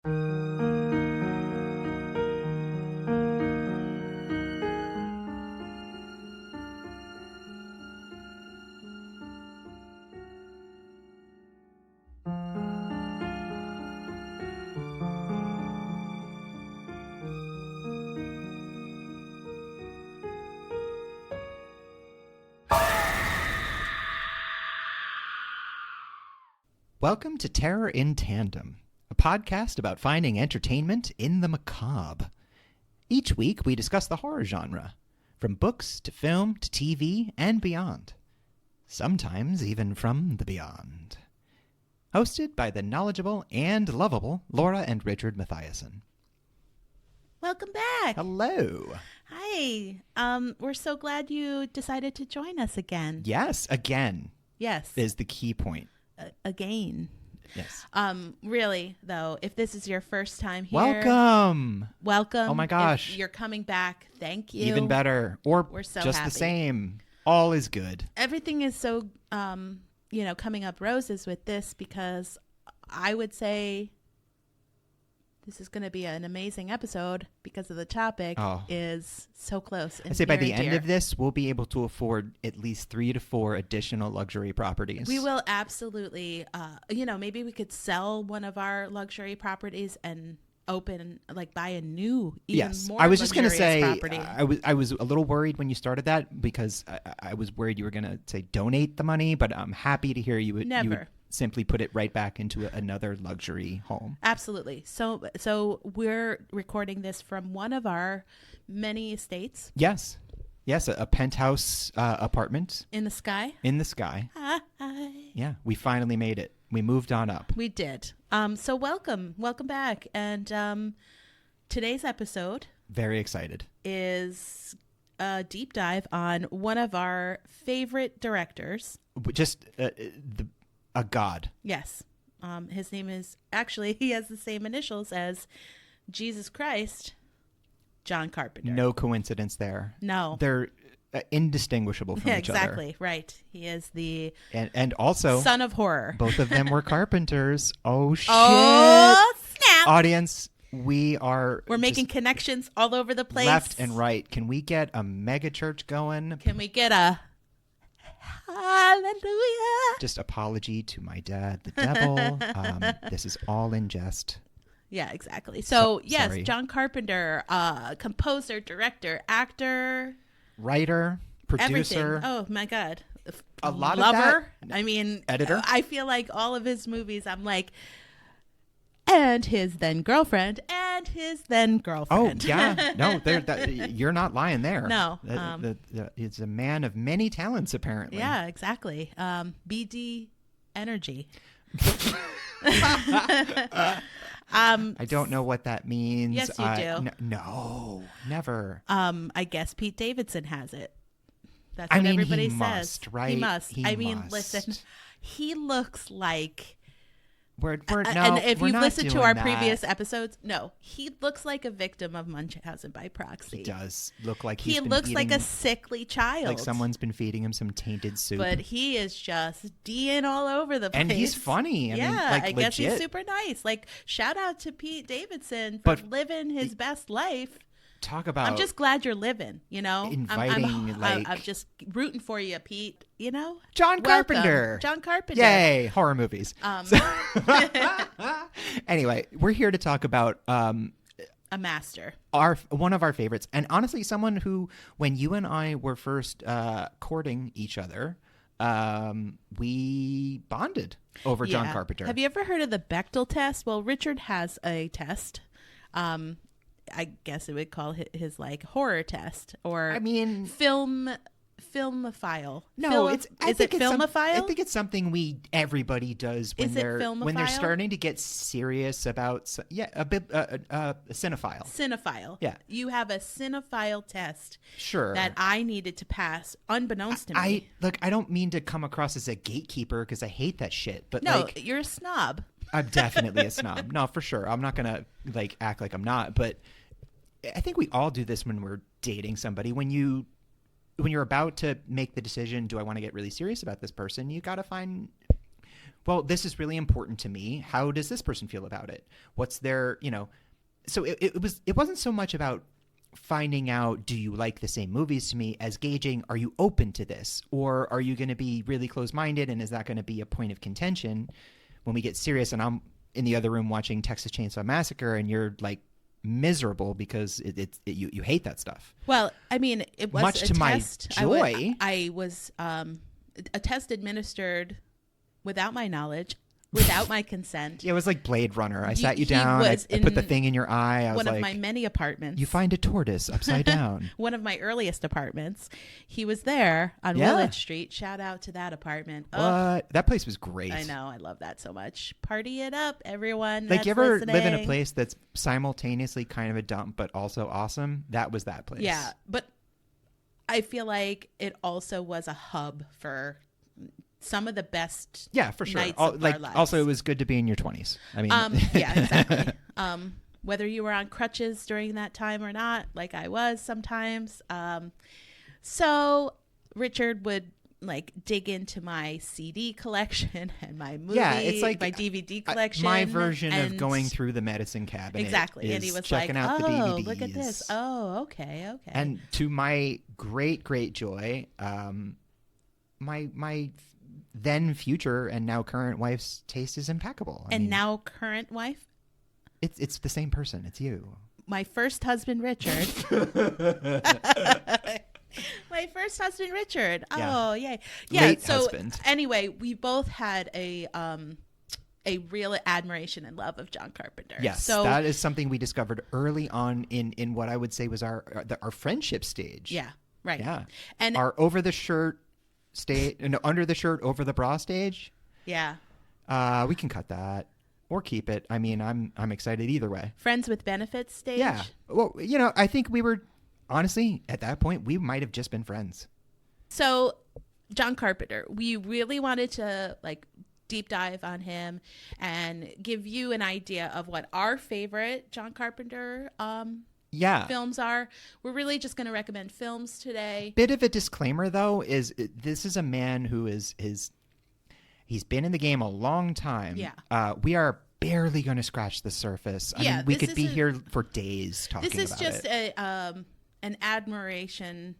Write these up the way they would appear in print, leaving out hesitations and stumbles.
Welcome to Terror in Tandem, a podcast about finding entertainment in the macabre. Each week, we discuss the horror genre, from books to film to TV and beyond. Sometimes even from the beyond. Hosted by the knowledgeable and lovable Laura and Richard Mathiasen. Welcome back. Hello. Hi. We're so glad you decided to join us again. Yes, again. Yes. Is the key point. Again. Yes. Really, though, if this is your first time here. Welcome. Oh my gosh. If you're coming back. Thank you. Even better. Or we're so just happy. The same. All is good. Everything is so, coming up roses with this because I would say this is going to be an amazing episode because of the topic is so close. And I say by the and end dear. of this, we'll be able to afford at least 3 to 4 additional luxury properties. We will absolutely, maybe we could sell one of our luxury properties and buy a new, even more I was just going to say, property. I was a little worried when you started that because I was worried you were going to say donate the money, but I'm happy to hear you would simply put it right back into another luxury home. Absolutely. So we're recording this from one of our many estates. Yes, a penthouse apartment. In the sky. Hi. Yeah, we finally made it. We moved on up. We did. So welcome back. And today's episode. Very excited. Is a deep dive on one of our favorite directors. Just a god. Yes. His name is, actually, he has the same initials as Jesus Christ, John Carpenter. No coincidence there. No. They're indistinguishable from each other. Exactly. Right. He is the and also son of horror. Both of them were carpenters. Oh, shit. Oh, snap. Audience, we're making connections all over the place. Left and right. Can we get a mega church going? Can we get a hallelujah? Just apology to my dad, the devil. This is all in jest. Yeah, exactly. So yes, sorry. John Carpenter, composer, director, actor, writer, producer. Everything. Oh my God. A lot Lover. of that. I mean, editor. I feel like all of his movies, I'm like, and his then girlfriend, and his then girlfriend. Oh, yeah. No, you're not lying there. No. It's a man of many talents, apparently. Yeah, exactly. BD energy. I don't know what that means. Yes, you do. No, never. I guess Pete Davidson has it. That's what everybody he says. Must, right? He must. He must. Listen, he looks like... and if you've listened to our previous episodes, he looks like a victim of Munchausen by proxy. He does look like he looks like a sickly child, like someone's been feeding him some tainted soup. But he is just D'ing all over the place, and he's funny. I guess he's super nice. Like, shout out to Pete Davidson for living his best life. Talk about. I'm just glad you're living. Inviting, I'm just rooting for you, Pete. John Carpenter. John Carpenter. Yay, horror movies. Anyway, we're here to talk about a master. One of our favorites, and honestly, someone who, when you and I were first courting each other, we bonded over John Carpenter. Have you ever heard of the Bechdel test? Well, Richard has a test. I guess it would call his like horror test, or filmophile. No, is it filmophile? I think it's something everybody does when they're starting to get serious about a cinephile. Cinephile. Yeah, you have a cinephile test. Sure. That I needed to pass, unbeknownst to me. I don't mean to come across as a gatekeeper because I hate that shit. But you're a snob. I'm definitely a snob. No, for sure. I'm not gonna act like I'm not. But I think we all do this when we're dating somebody. When you're about to make the decision, do I want to get really serious about this person? You got to find well, this is really important to me. How does this person feel about it? What's their, so it wasn't so much about finding out, do you like the same movies to me, as gauging, are you open to this? Or are you going to be really closed-minded, and is that going to be a point of contention when we get serious and I'm in the other room watching Texas Chainsaw Massacre and you're like miserable because you hate that stuff? Well, I mean, it was much a to test. my joy. I was a test administered without my knowledge, without my consent. Yeah, it was like Blade Runner. I sat you down, I put the thing in your eye. I was one of my many apartments. You find a tortoise upside down. One of my earliest apartments. He was there on Willett Street. Shout out to that apartment. What? Oh, that place was great. I know. I love that so much. Party it up, everyone. Like, you ever listening. live in a place that's simultaneously kind of a dump but also awesome? That was that place. Yeah, but I feel like it also was a hub for some of the best for sure. nights of our lives. Also, it was good to be in your 20s. I mean, yeah, exactly. Whether you were on crutches during that time or not, like I was sometimes. So Richard would like dig into my CD collection and my movie, it's like my DVD collection. My version of going through the medicine cabinet. Exactly. And he was checking like, out the DVDs. look at this. Oh, okay. And to my great, great joy, my then future and now current wife's taste is impeccable. I mean, now current wife? It's the same person. It's you. My first husband, Richard. My first husband, Richard. Oh, yay. Yeah. Late so husband. Anyway, we both had a real admiration and love of John Carpenter. Yes. So that is something we discovered early on in what I would say was our friendship stage. Yeah. Right. Yeah. And our over the shirt under the shirt, over the bra stage. Yeah. We can cut that or keep it. I mean, I'm excited either way. Friends with benefits stage. Yeah. Well, I think we were, honestly, at that point, we might have just been friends. So John Carpenter, we really wanted to like deep dive on him and give you an idea of what our favorite John Carpenter films are. We're really just going to recommend films today. Bit of a disclaimer, though, is this is a man who he's been in the game a long time. Yeah. We are barely going to scratch the surface. I mean, we could be here for days talking about it. This is just an admiration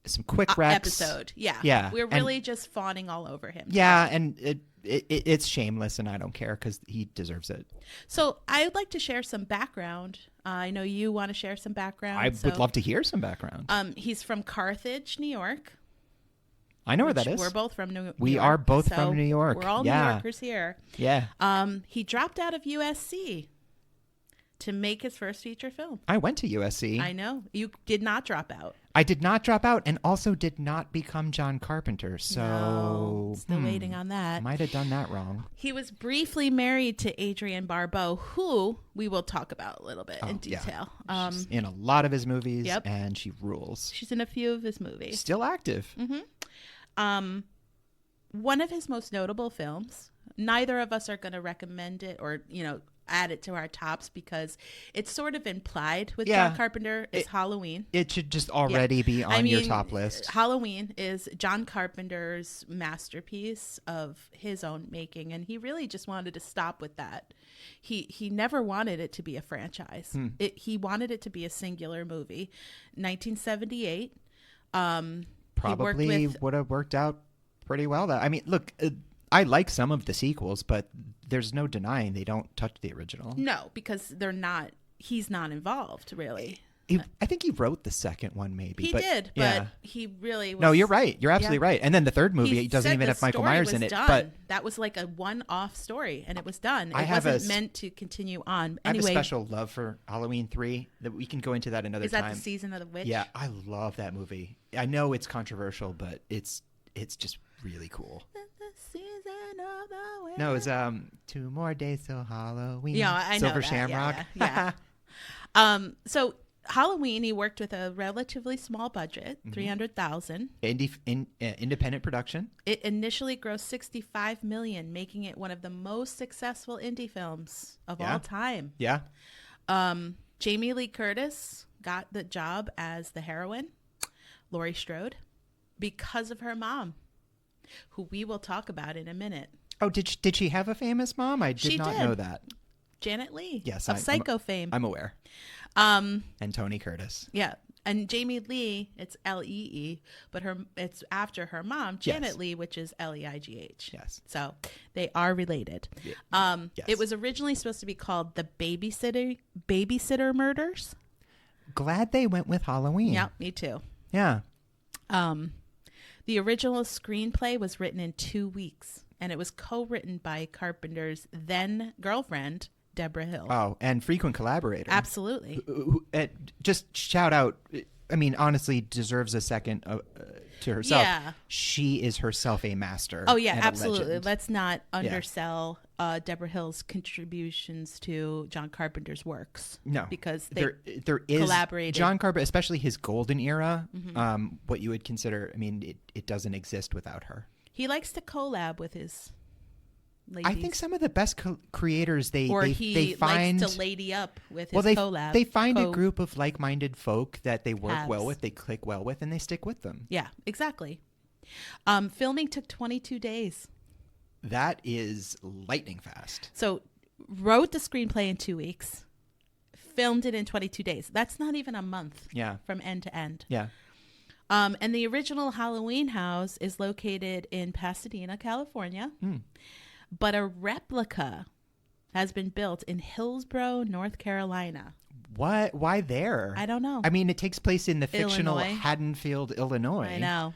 some quick reps episode. Yeah. We're really just fawning all over him. Yeah, and it's shameless, and I don't care because he deserves it. So I'd like to share some background. I know you want to share some background. I would love to hear some background. He's from Carthage, New York. I know where that is. We're both from New York. We are both from New York. We're all New Yorkers here. Yeah. He dropped out of USC to make his first feature film. I went to USC. I know. You did not drop out. I did not drop out, and also did not become John Carpenter. So no, still waiting on that. Might have done that wrong. He was briefly married to Adrienne Barbeau, who we will talk about a little bit in detail. Yeah. She's in a lot of his movies, and she rules. She's in a few of his movies. Still active. Mm-hmm. One of his most notable films. Neither of us are going to recommend it or, add it to our tops because it's sort of implied with John Carpenter is Halloween. It should just already be on your top list. Halloween is John Carpenter's masterpiece of his own making, and he really just wanted to stop with that. He never wanted it to be a franchise. He wanted it to be a singular movie. 1978. Probably would have worked out pretty well. I mean, look, I like some of the sequels, but there's no denying they don't touch the original. No, because he's not involved, really. I think he wrote the second one, maybe. But he really was. No, you're right. You're absolutely right. And then the third movie doesn't even have Michael Myers in it. Done. But that was like a one-off story, and it was done. It wasn't meant to continue on. Anyway, I have a special love for Halloween 3. That we can go into that another time. Is that the Season of the Witch? Yeah, I love that movie. I know it's controversial, but it's just really cool. No, it's 2 more days till Halloween. Yeah, I know Silver that. Shamrock. Yeah. So Halloween, he worked with a relatively small budget, $300,000. Independent production. It initially grossed $65 million, making it one of the most successful indie films of all time. Yeah. Jamie Lee Curtis got the job as the heroine, Laurie Strode, because of her mom, who we will talk about in a minute. Oh, did she have a famous mom? I did not know that. Janet Leigh. Yes, of Psycho fame. I'm aware. And Tony Curtis. Yeah. And Jamie Lee, it's Lee, but it's after her mom, Janet Leigh, which is Leigh. Yes. So they are related. Yes. It was originally supposed to be called The Babysitter Murders. Glad they went with Halloween. Yeah, me too. Yeah. The original screenplay was written in 2 weeks, and it was co-written by Carpenter's then girlfriend, Deborah Hill. Oh, and frequent collaborator. Absolutely. Just shout out, I mean, honestly, deserves a second to herself. Yeah. She is herself a master. Oh, yeah, and absolutely. Let's not undersell Deborah Hill's contributions to John Carpenter's works. No. Because there is collaborated. John Carpenter, especially his golden era, what you would consider, I mean, it doesn't exist without her. He likes to collab with his ladies. I think some of the best creators they he find likes to lady up with his collab. They find a group of like-minded folk that they work well with, they click well with, and they stick with them. Yeah, exactly. Filming took 22 days. That is lightning fast. So wrote the screenplay in 2 weeks, filmed it in 22 days. That's not even a month. Yeah. From end to end. Yeah. And the original Halloween house is located in Pasadena, California. But a replica has been built in Hillsborough, North Carolina. What? Why there? I don't know. I mean, it takes place in the fictional Illinois. Haddonfield, Illinois. I know.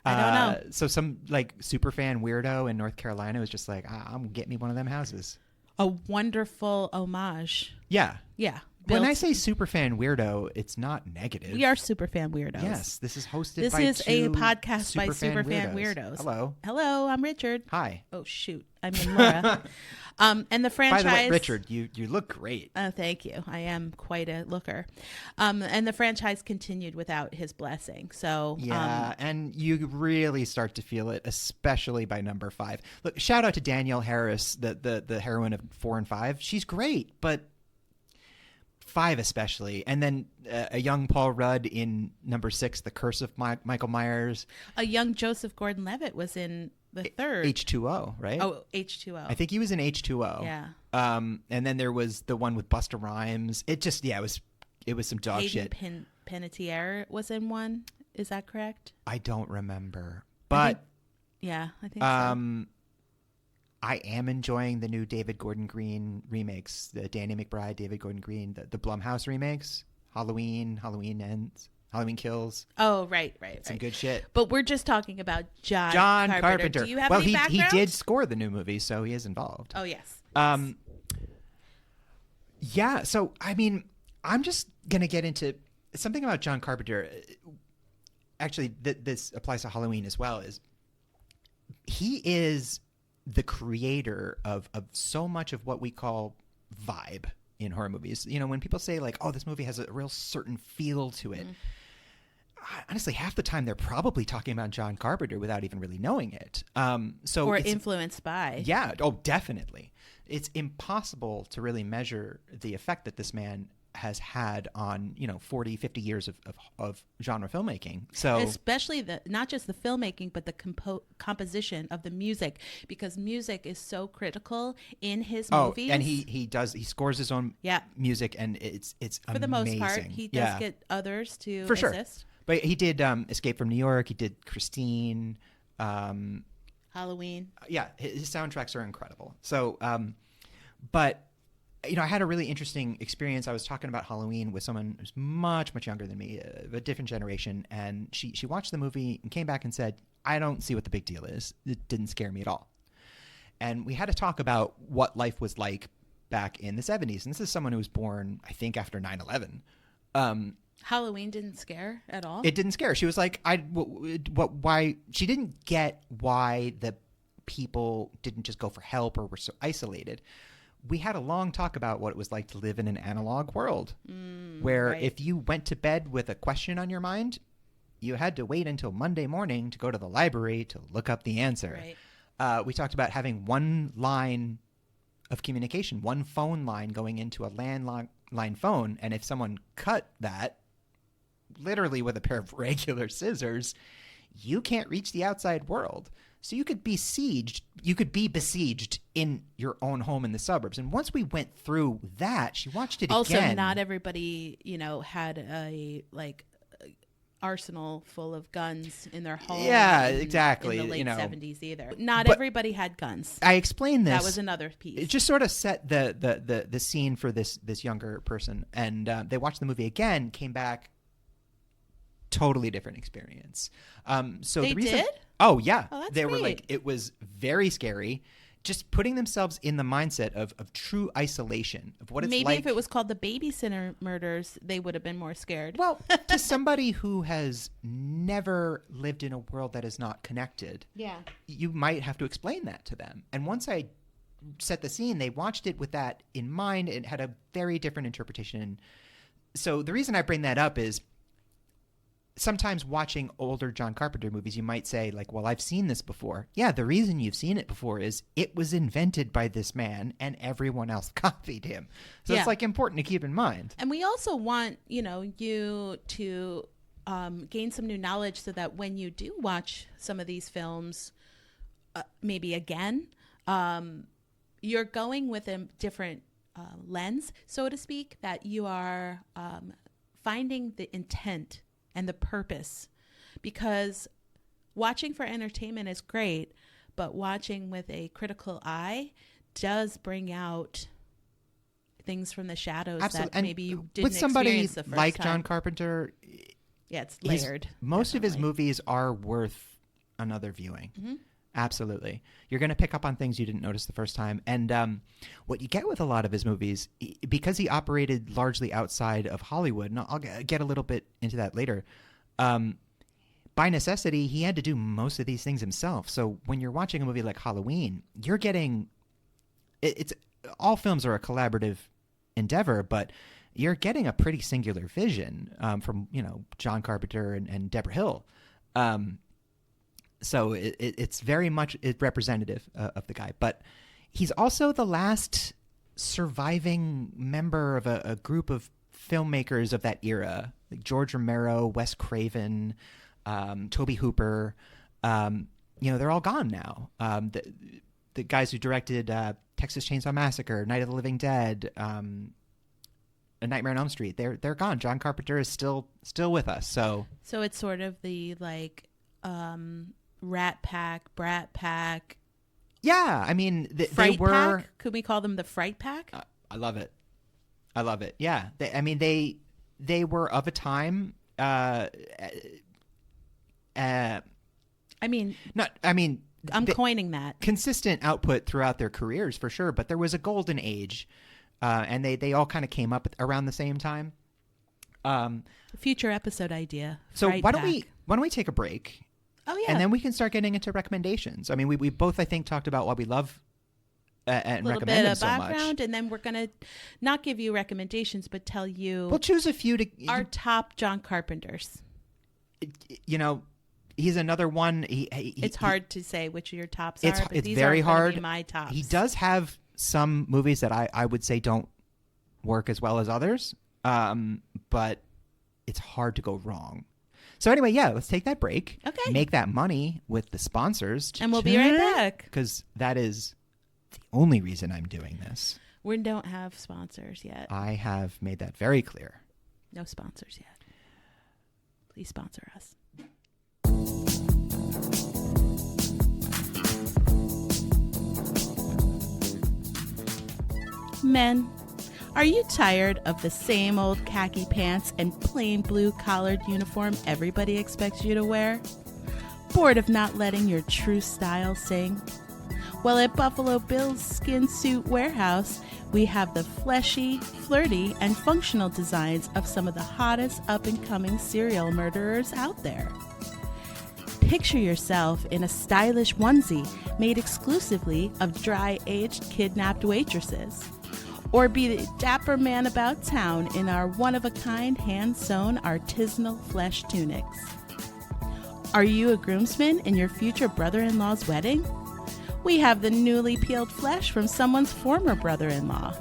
I don't know. So some like super fan weirdo in North Carolina was just like, I'm gonna get me one of them houses. A wonderful homage. Yeah. Yeah. When I say super fan weirdo, it's not negative. We are super fan weirdos. Yes, this is hosted This by is two a podcast by super fan weirdos. weirdos. Hello, I'm Richard. Hi. Oh shoot, I mean Laura. And the franchise. By the way, Richard, you look great. Thank you. I am quite a looker. And the franchise continued without his blessing. So yeah, and you really start to feel it, especially by number 5. Look, shout out to Danielle Harris, the heroine of 4 and 5. She's great, but 5 especially, and then a young Paul Rudd in number 6, The Curse of Michael Myers. A young Joseph Gordon-Levitt was in the third. H2O, right? Oh, H2O. I think he was in H2O. Yeah. And then there was the one with Busta Rhymes. It just, it was some dog shit. Panettiere was in one. Is that correct? I don't remember, but I think so. I am enjoying the new David Gordon Green remakes, the Danny McBride, David Gordon Green, the Blumhouse remakes, Halloween Ends, Halloween Kills. Oh, right. Some good shit. But we're just talking about John Carpenter. Do you have any background? He did score the new movie, so he is involved. Oh, yes. Yeah, so, I mean, I'm just going to get into something about John Carpenter. Actually, this applies to Halloween as well, is he is the creator of so much of what we call vibe in horror movies. You know, when people say like, oh, this movie has a real certain feel to it, honestly, half the time they're probably talking about John Carpenter without even really knowing it. Or influenced by. Yeah. Oh, definitely. It's impossible to really measure the effect that this man has had on 40, 50 years of genre filmmaking. So especially not just the filmmaking, but the composition of the music, because music is so critical in his movies. And he scores his own music, and it's for amazing. the most part. He does get others to for assist. Sure. But he did Escape from New York. He did Christine. Halloween. Yeah, his soundtracks are incredible. So, but I had a really interesting experience. I was talking about Halloween with someone who's much, much younger than me, a different generation, and she watched the movie and came back and said, I don't see what the big deal is. It didn't scare me at all. And we had to talk about what life was like back in the 70s. And this is someone who was born, I think, after 9/11. Halloween didn't scare at all? It didn't scare. She was like, why? She didn't get why the people didn't just go for help or were so isolated. We had a long talk about what it was like to live in an analog world where if you went to bed with a question on your mind, you had to wait until Monday morning to go to the library to look up the answer. Right. We talked about having one line of communication, one phone line going into a landline phone. And if someone cut that literally with a pair of regular scissors, you can't reach the outside world. So you could be besieged in your own home in the suburbs. And once we went through that, she watched it also, again. not everybody, had a arsenal full of guns in their home. Yeah, exactly. In the late 70s either. Not everybody had guns. I explained this. That was another piece. It just sort of set the scene for this younger person. And they watched the movie again, came back, totally different experience. So they the reason, did? Oh yeah, oh, that's they great. were like, it was very scary. Just putting themselves in the mindset of true isolation of what it's like. Maybe if it was called the Babysitter Murders, they would have been more scared. Well, to somebody who has never lived in a world that is not connected, you might have to explain that to them. And once I set the scene, they watched it with that in mind. It had a very different interpretation. So the reason I bring that up is sometimes watching older John Carpenter movies, you might say, like, well, I've seen this before. Yeah, the reason you've seen it before is it was invented by this man and everyone else copied him. So it's like important to keep in mind. And we also want, you to gain some new knowledge so that when you do watch some of these films, maybe again, you're going with a different lens, so to speak, that you are finding the intent and the purpose, because watching for entertainment is great, but watching with a critical eye does bring out things from the shadows that maybe you didn't with somebody experience the first like time. John Carpenter, it's layered. Most of his movies are worth another viewing. Mm-hmm. Absolutely. You're going to pick up on things you didn't notice the first time. And what you get with a lot of his movies, because he operated largely outside of Hollywood, and I'll get a little bit into that later, by necessity, he had to do most of these things himself. So when you're watching a movie like Halloween, you're getting it's all films are a collaborative endeavor, but you're getting a pretty singular vision from John Carpenter and Deborah Hill. So it's very much representative of the guy. But he's also the last surviving member of a group of filmmakers of that era, like George Romero, Wes Craven, Tobe Hooper. They're all gone now. The guys who directed Texas Chainsaw Massacre, Night of the Living Dead, A Nightmare on Elm Street, they're gone. John Carpenter is still with us. So it's sort of the Rat Pack, Brat Pack. Yeah, I mean, they were. Pack? Could we call them the Fright Pack? I love it. Yeah, they were of a time. I'm coining that. Consistent output throughout their careers for sure, but there was a golden age, and they all kind of came up around the same time. Future episode idea. So why don't we take a break? Oh, yeah. And then we can start getting into recommendations. I mean, we both, I think, talked about why we love and recommend them so much. A little bit of background, and then we're going to not give you recommendations, but tell you... We'll choose a few our top John Carpenters. He's another one. It's hard to say which of your tops are, but it's these very are hard. Be my tops. He does have some movies that I would say don't work as well as others, but it's hard to go wrong. So anyway, let's take that break. Okay. Make that money with the sponsors. And we'll be right back. Because that is the only reason I'm doing this. We don't have sponsors yet. I have made that very clear. No sponsors yet. Please sponsor us. Men, are you tired of the same old khaki pants and plain blue collared uniform everybody expects you to wear? Bored of not letting your true style sing? Well, at Buffalo Bill's Skin Suit Warehouse, we have the fleshy, flirty, and functional designs of some of the hottest up-and-coming serial murderers out there. Picture yourself in a stylish onesie made exclusively of dry-aged kidnapped waitresses. Or be the dapper man about town in our one-of-a-kind hand-sewn artisanal flesh tunics. Are you a groomsman in your future brother-in-law's wedding? We have the newly peeled flesh from someone's former brother-in-law.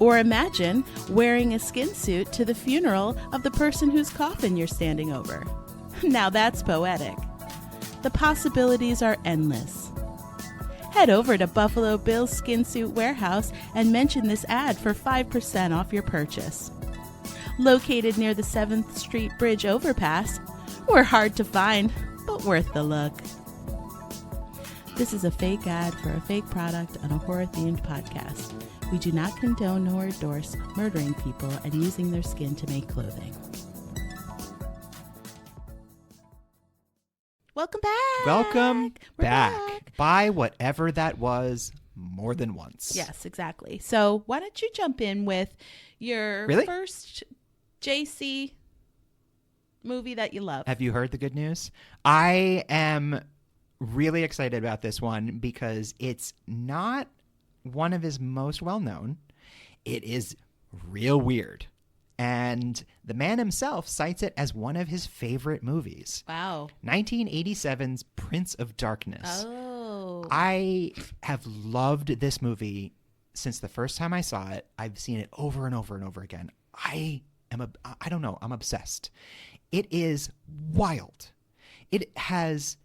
Or imagine wearing a skin suit to the funeral of the person whose coffin you're standing over. Now that's poetic. The possibilities are endless. Head over to Buffalo Bill's Skin Suit Warehouse and mention this ad for 5% off your purchase. Located near the 7th Street Bridge overpass, we're hard to find, but worth the look. This is a fake ad for a fake product on a horror-themed podcast. We do not condone nor endorse murdering people and using their skin to make clothing. Welcome back. Welcome We're back. Buy whatever that was more than once. Yes, exactly. So why don't you jump in with your first JC movie that you love? Have you heard the good news? I am really excited about this one because it's not one of his most well-known. It is real weird. And the man himself cites it as one of his favorite movies. Wow. 1987's Prince of Darkness. Oh. I have loved this movie since the first time I saw it. I've seen it over and over and over again. I don't know. I'm obsessed. It is wild. It has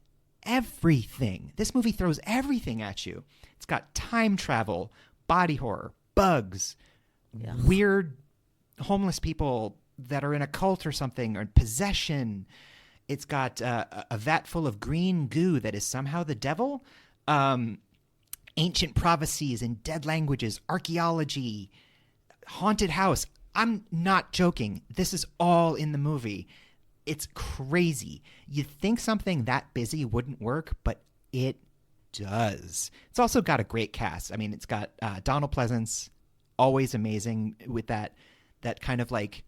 everything. This movie throws everything at you. It's got time travel, body horror, bugs, weird homeless people that are in a cult or something, or possession. It's got a vat full of green goo that is somehow the devil. Ancient prophecies in dead languages, archaeology, haunted house. I'm not joking. This is all in the movie. It's crazy. You'd think something that busy wouldn't work, but it does. It's also got a great cast. I mean, it's got Donald Pleasance, always amazing with that kind of like,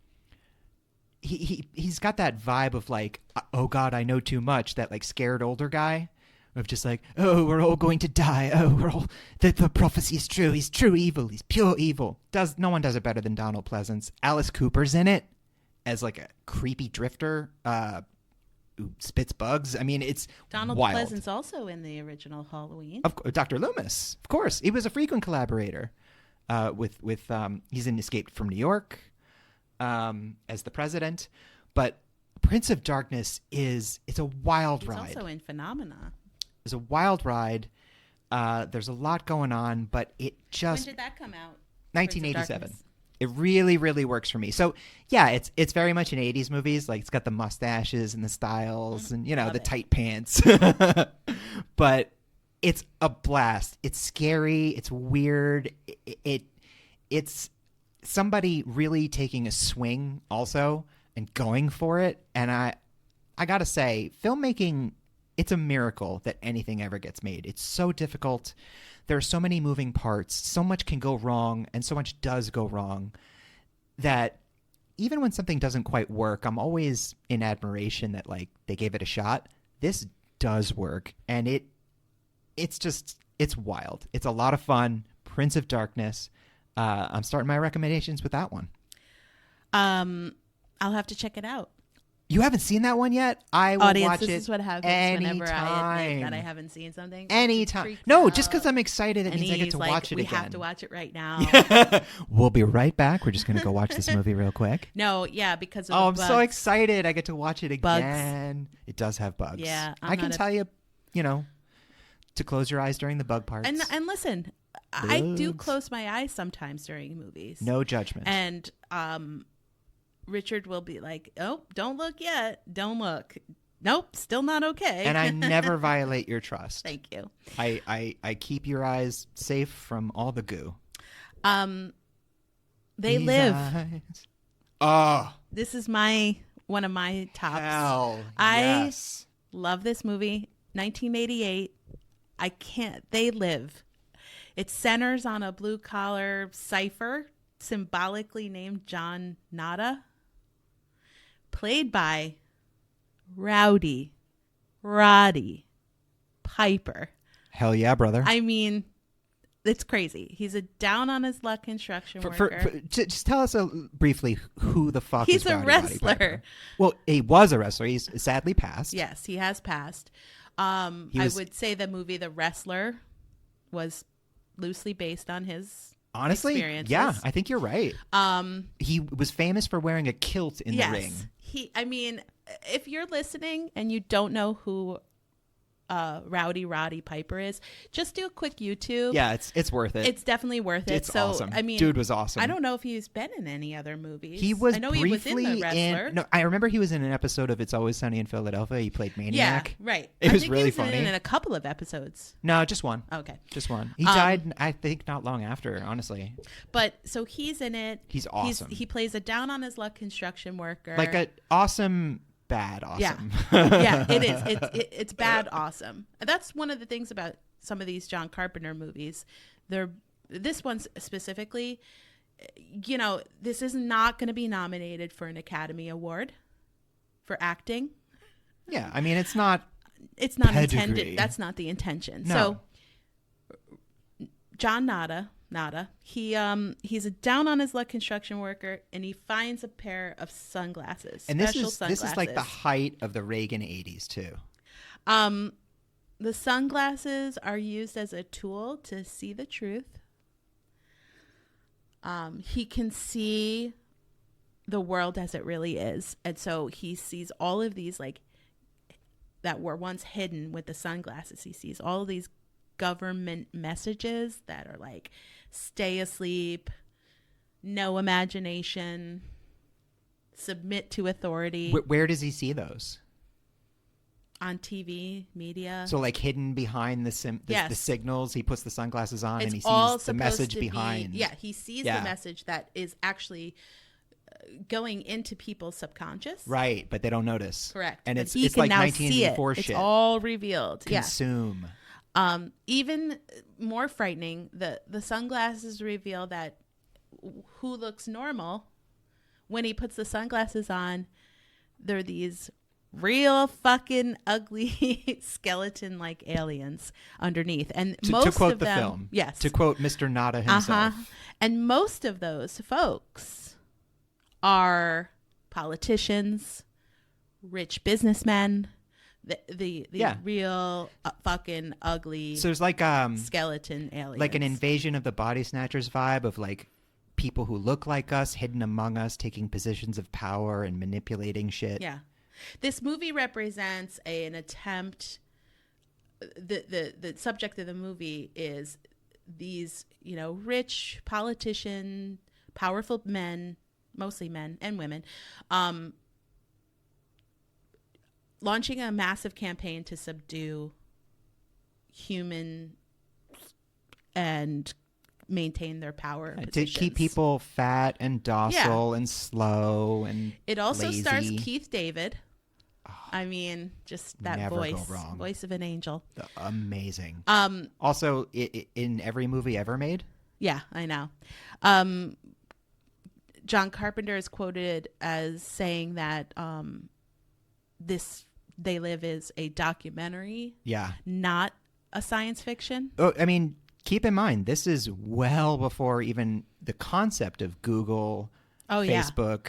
he's got that vibe of like, oh God, I know too much, that like scared older guy of just like, oh, we're all going to die. Oh, we're all, the prophecy is true. He's true evil. He's pure evil. No one does it better than Donald Pleasance. Alice Cooper's in it as like a creepy drifter who spits bugs. I mean, it's Donald wild. Pleasance also in the original Halloween. Dr. Loomis, of course. He was a frequent collaborator. With he's in Escape from New York as the president, but Prince of Darkness it's a wild ride. He's also in Phenomena. It's a wild ride. There's a lot going on, but it just... When did that come out? 1987. It really, really works for me. So yeah, it's very much an 80s movies. Like it's got the mustaches and the styles and the tight pants, but it's a blast. It's scary. It's weird. It's somebody really taking a swing also and going for it. And I got to say, filmmaking, it's a miracle that anything ever gets made. It's so difficult. There are so many moving parts. So much can go wrong, and so much does go wrong, that even when something doesn't quite work, I'm always in admiration that like they gave it a shot. This does work, and it's wild. It's a lot of fun. Prince of Darkness. I'm starting my recommendations with that one. I'll have to check it out. You haven't seen that one yet? I will Audience, watch this it is what happens anytime. whenever I admit that I haven't seen something. Anytime. No, just because I'm excited, it and means I get to watch it we again. We have to watch it right now. We'll be right back. We're just going to go watch this movie real quick. No, yeah, because of I'm bugs. so excited. I get to watch it again. Bugs. It does have bugs. Yeah. I can tell you, to close your eyes during the bug parts. And listen, Bugs. I do close my eyes sometimes during movies. No judgment. And Richard will be like, oh, don't look yet. Don't look. Nope, still not okay. And I never violate your trust. Thank you. I keep your eyes safe from all the goo. They Live. Eyes. Oh. This is one of my tops. Hell, yes. I love this movie. 1988. They Live. It centers on a blue-collar cipher symbolically named John Nada, played by Roddy Piper. Hell yeah, brother. I mean, it's crazy. He's a down-on-his-luck construction worker. Just tell us briefly who the fuck is Rowdy He's a wrestler. Well, he was a wrestler. He's sadly passed. Yes, he has passed. I would say the movie The Wrestler was loosely based on his experiences. Yeah, I think you're right. He was famous for wearing a kilt in the ring. I mean, if you're listening and you don't know who Rowdy Roddy Piper is, just do a quick YouTube. Yeah, it's worth it. It's definitely worth it. It's awesome. I mean, dude was awesome. I don't know if he's been in any other movies. He was I know briefly he was in The Wrestler. No, I remember he was in an episode of It's Always Sunny in Philadelphia. He played Maniac. Yeah, right. It was think really he was funny. in a couple of episodes. No, just one. Okay. Just one. He died, I think, not long after, honestly. But so he's in it. He's awesome. He plays a down on his luck construction worker. Like an awesome... bad awesome. Yeah, it is. It's bad awesome. That's one of the things about some of these John Carpenter movies. This one specifically, you know, this is not going to be nominated for an Academy Award for acting. Yeah, I mean, it's not pedigree. Intended. That's not the intention. No. So John Nada, he's a down on his luck construction worker, and he finds a pair of sunglasses. And this is like the height of the Reagan 80s too. The sunglasses are used as a tool to see the truth. He can see the world as it really is, and so he sees all of these like that were once hidden with the sunglasses. He sees all of these government messages that are like, stay asleep, no imagination, submit to authority. Where does he see those? On TV, media. So like hidden behind the signals, he puts the sunglasses on and he sees the message behind. He sees the message that is actually going into people's subconscious. Right, but they don't notice. Correct. And it's like 1984 shit. It's all revealed. Consume. Yeah. Even more frightening, the sunglasses reveal that who looks normal, when he puts the sunglasses on, they're these real fucking ugly skeleton-like aliens underneath. And most to quote of the them, film. Yes. To quote Mr. Nada himself. And most of those folks are politicians, rich businessmen, the real fucking ugly. So there's like skeleton aliens, like an Invasion of the Body Snatchers vibe of like people who look like us, hidden among us, taking positions of power and manipulating shit. Yeah, this movie represents an attempt. The subject of the movie is these, you know, rich politician, powerful men, mostly men and women, launching a massive campaign to subdue human and maintain their power to keep people fat and docile and slow and it also lazy. Stars Keith David. I mean, just that voice of an angel. Amazing. Also in every movie ever made. Yeah, I know. John Carpenter is quoted as saying that this They Live is a documentary, not a science fiction. Oh, I mean, keep in mind, this is well before even the concept of Google, Facebook,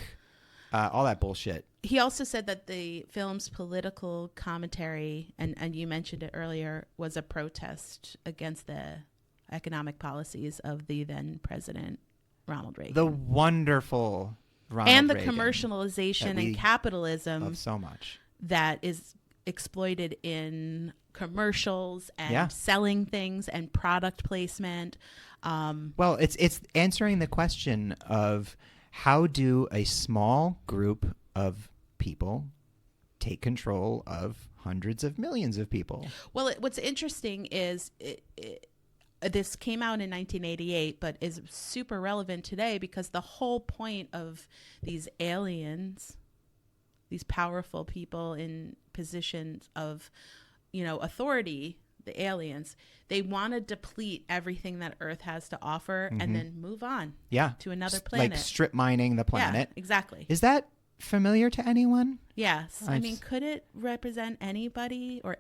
all that bullshit. He also said that the film's political commentary, and you mentioned it earlier, was a protest against the economic policies of the then president, Ronald Reagan. The wonderful Ronald Reagan. And the commercialization and capitalism of so much that is exploited in commercials and selling things and product placement. Well, it's answering the question of how do a small group of people take control of hundreds of millions of people? Well, what's interesting is this came out in 1988, but is super relevant today because the whole point of these aliens, these powerful people in positions of, you know, authority, the aliens, they want to deplete everything that Earth has to offer and then move on to another planet. Like strip mining the planet. Yeah, exactly. Is that familiar to anyone? Yes. I mean, could it represent anybody or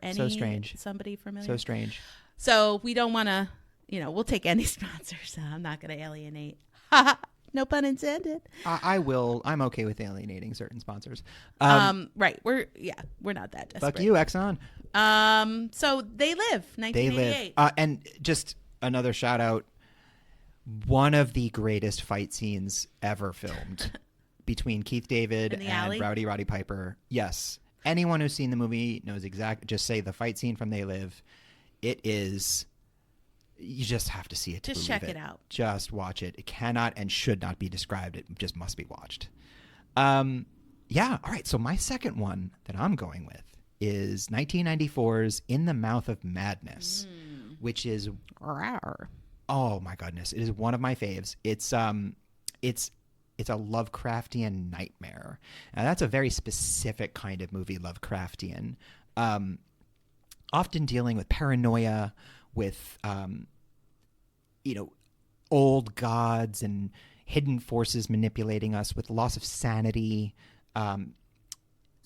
somebody familiar? So strange. So we don't want to, you know, we'll take any sponsors. I'm not going to alienate. No pun intended. I will. I'm okay with alienating certain sponsors. Right. We're not that desperate. Fuck you, Exxon. So They Live, 1988. They Live. And just another shout out. One of the greatest fight scenes ever filmed. between Keith David and Roddy Piper. Yes. Anyone who's seen the movie knows exactly. Just say the fight scene from They Live. It is. You just have to see it to just believe check it out. Just watch it. It cannot and should not be described. It just must be watched. Yeah. All right. So my second one that I'm going with is 1994's In the Mouth of Madness, which is rawr. Oh my goodness, it is one of my faves. It's a Lovecraftian nightmare. Now that's a very specific kind of movie, Lovecraftian. Often dealing with paranoia, with old gods and hidden forces manipulating us, with loss of sanity.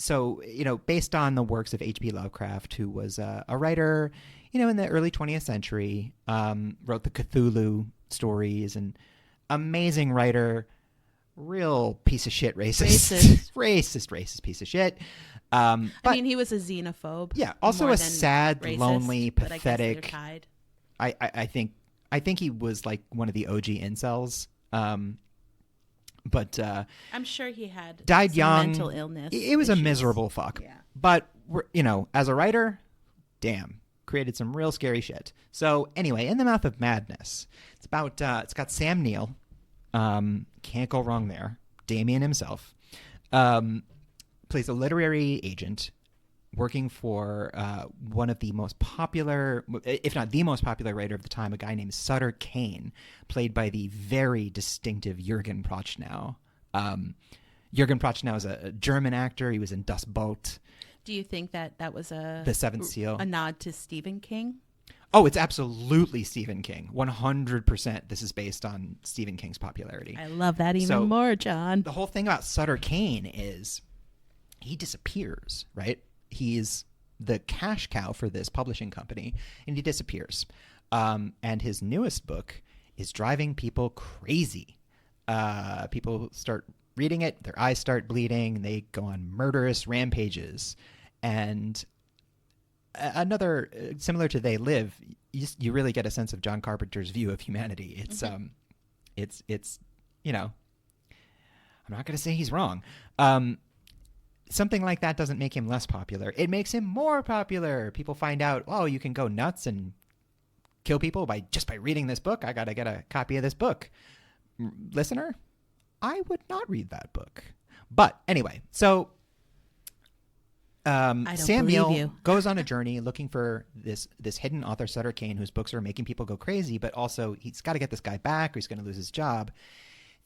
So, based on the works of H.P. Lovecraft, who was a writer, in the early 20th century, wrote the Cthulhu stories, and amazing writer, real piece of shit racist. Racist piece of shit. But, he was a xenophobe. Yeah, also a sad, racist, lonely, pathetic. I I think he was like one of the OG incels. But I'm sure he had died some young. mental illness. It was a miserable fuck. Yeah. But as a writer, damn, created some real scary shit. So anyway, In the Mouth of Madness. It's about it's got Sam Neill. Can't go wrong there. Damien himself plays a literary agent working for one of the most popular, if not the most popular writer of the time, a guy named Sutter Kane, played by the very distinctive Jürgen Prochnow. Jürgen Prochnow is a German actor. He was in Das Boot. Do you think that was The Seventh Seal, a nod to Stephen King? Oh, it's absolutely Stephen King. 100% this is based on Stephen King's popularity. I love that even more, John. The whole thing about Sutter Kane is he disappears, right? He's the cash cow for this publishing company, and he disappears. And his newest book is driving people crazy. People start reading it, their eyes start bleeding, and they go on murderous rampages. And another, similar to They Live, you really get a sense of John Carpenter's view of humanity. It's, it's I'm not going to say he's wrong. Something like that doesn't make him less popular. It makes him more popular. People find out, oh, you can go nuts and kill people by reading this book. I got to get a copy of this book. Listener, I would not read that book. But anyway, so Sam Neill goes on a journey looking for this hidden author, Sutter Kane, whose books are making people go crazy, but also he's got to get this guy back or he's going to lose his job.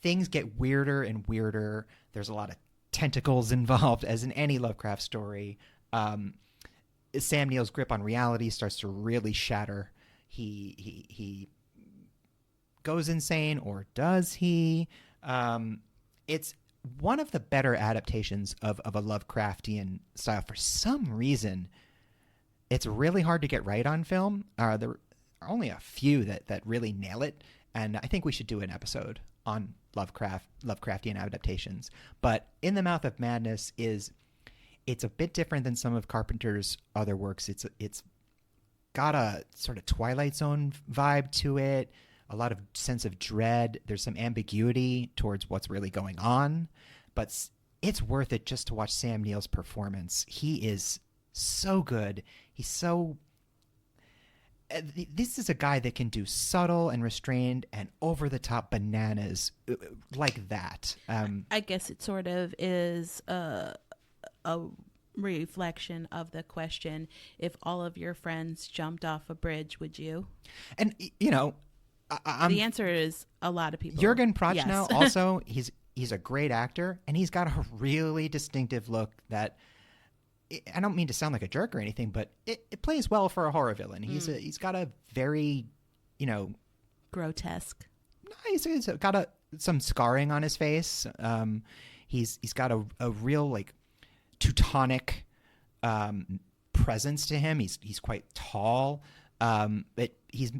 Things get weirder and weirder. There's a lot of tentacles involved, as in any Lovecraft story. Sam Neill's grip on reality starts to really shatter. He goes insane, or does he? It's one of the better adaptations of a Lovecraftian style. For some reason, it's really hard to get right on film. There are only a few that really nail it, and I think we should do an episode on Lovecraftian adaptations. But In the Mouth of Madness it's a bit different than some of Carpenter's other works. It's got a sort of Twilight Zone vibe to it, a lot of sense of dread. There's some ambiguity towards what's really going on, but it's worth it just to watch Sam Neill's performance. He is so good. He's so... This is a guy that can do subtle and restrained and over-the-top bananas like that. I guess it sort of is a reflection of the question, if all of your friends jumped off a bridge, would you? And, the answer is a lot of people. Jürgen Prochnow, yes. Also, he's a great actor, and he's got a really distinctive look that... I don't mean to sound like a jerk or anything, but it plays well for a horror villain. He's got a very, grotesque. He's got some scarring on his face. He's got a real like Teutonic presence to him. He's quite tall, but he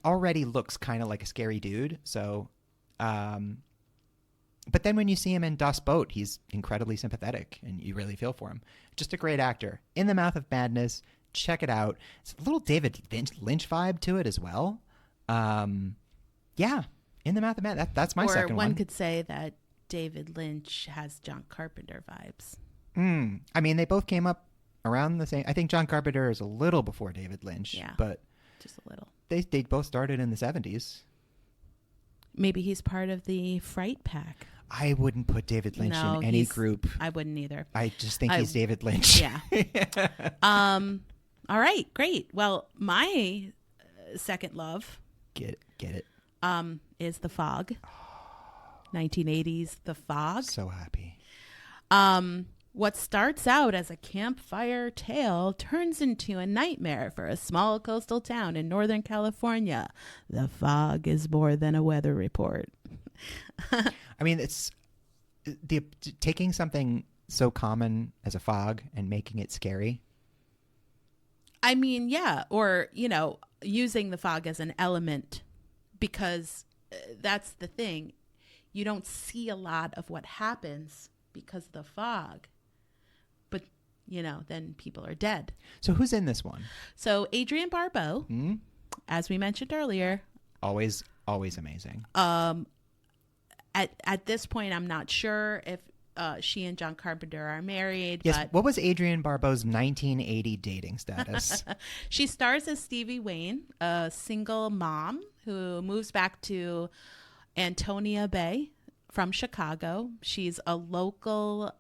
already looks kind of like a scary dude. So, but then when you see him in Das Boot, he's incredibly sympathetic, and you really feel for him. Just a great actor. In the Mouth of Madness, check it out. It's a little David Lynch vibe to it as well. Yeah, In the Mouth of Madness. That's my second one. Or one could say that David Lynch has John Carpenter vibes. I mean, they both came up around the same. I think John Carpenter is a little before David Lynch. Yeah, but just a little. They both started in the 70s. Maybe he's part of the Fright Pack. I wouldn't put David Lynch in any group. I wouldn't either. I just think he's David Lynch. Yeah. All right, great. Well, my second love. Get it. Is The Fog. 1980s The Fog. So happy. What starts out as a campfire tale turns into a nightmare for a small coastal town in Northern California. The fog is more than a weather report. I mean, it's taking something so common as a fog and making it scary. I mean, yeah, or, using the fog as an element, because that's the thing. You don't see a lot of what happens because of the fog. But, then people are dead. So who's in this one? So Adrienne Barbeau, as we mentioned earlier. Always amazing. At this point, I'm not sure if she and John Carpenter are married. Yes. But what was Adrienne Barbeau's 1980 dating status? She stars as Stevie Wayne, a single mom who moves back to Antonia Bay from Chicago. She's a local,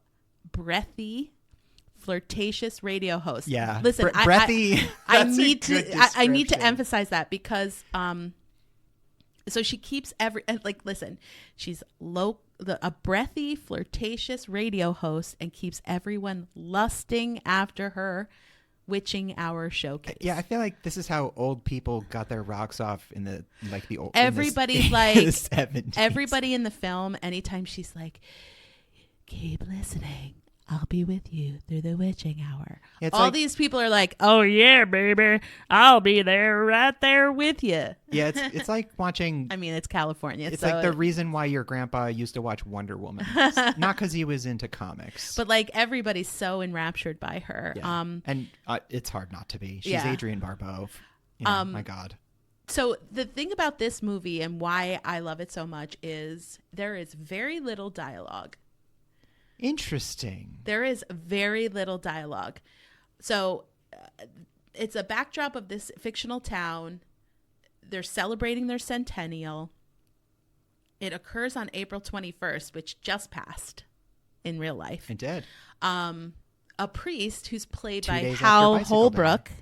breathy, flirtatious radio host. Yeah. Listen, breathy. I need to emphasize that because so she keeps listen, she's a breathy, flirtatious radio host and keeps everyone lusting after her witching hour showcase. Yeah, I feel like this is how old people got their rocks off in the old. Everybody's like the 70s. Everybody in the film, anytime she's like, keep listening, I'll be with you through the witching hour. Yeah, all these people are like, oh yeah, baby, I'll be there right there with you. Yeah, it's like watching. I mean, it's California. It's like the reason why your grandpa used to watch Wonder Woman. Not because he was into comics. But everybody's so enraptured by her. Yeah. And it's hard not to be. She's Adrienne Barbeau. My God. So the thing about this movie and why I love it so much is there is very little dialogue. Interesting. There is very little dialogue. So it's a backdrop of this fictional town. They're celebrating their centennial. It occurs on April 21st, which just passed in real life. It did. A priest who's played 2 by days Hal after Bicycle Holbrook. Day.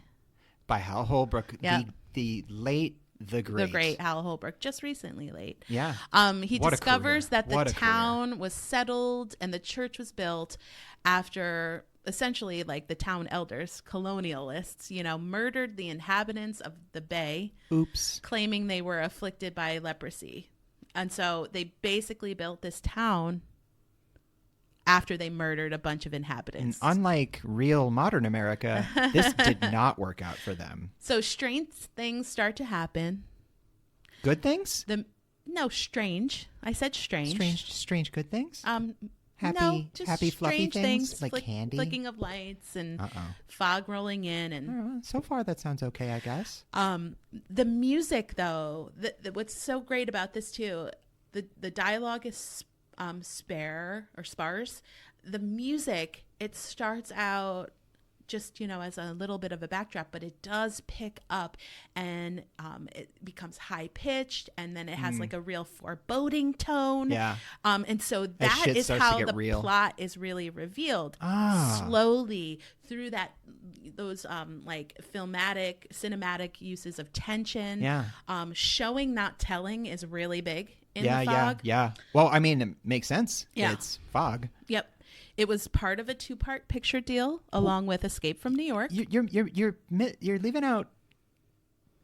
By Hal Holbrook. Yeah. The late, the great Hal Holbrook, just recently late. Yeah. He discovers that the town was settled and the church was built after essentially the town elders, colonialists, murdered the inhabitants of the bay. Oops. Claiming they were afflicted by leprosy. And so they basically built this town after they murdered a bunch of inhabitants. And unlike real modern America, this did not work out for them. So strange things start to happen. Good things? No, strange. I said strange. Strange good things? Happy fluffy things like candy? Flicking of lights and fog rolling in. And so far that sounds okay, I guess. The music, though, what's so great about this, too, the dialogue is sparse. The music, it starts out just as a little bit of a backdrop, but it does pick up and it becomes high pitched, and then it has a real foreboding tone. And so that is how the plot is really revealed slowly through those cinematic uses of tension. Showing, not telling is really big in the fog. Yeah. Well, I mean, it makes sense. Yeah. It's fog. Yep. It was part of a 2-part picture deal along with Escape from New York. You're leaving out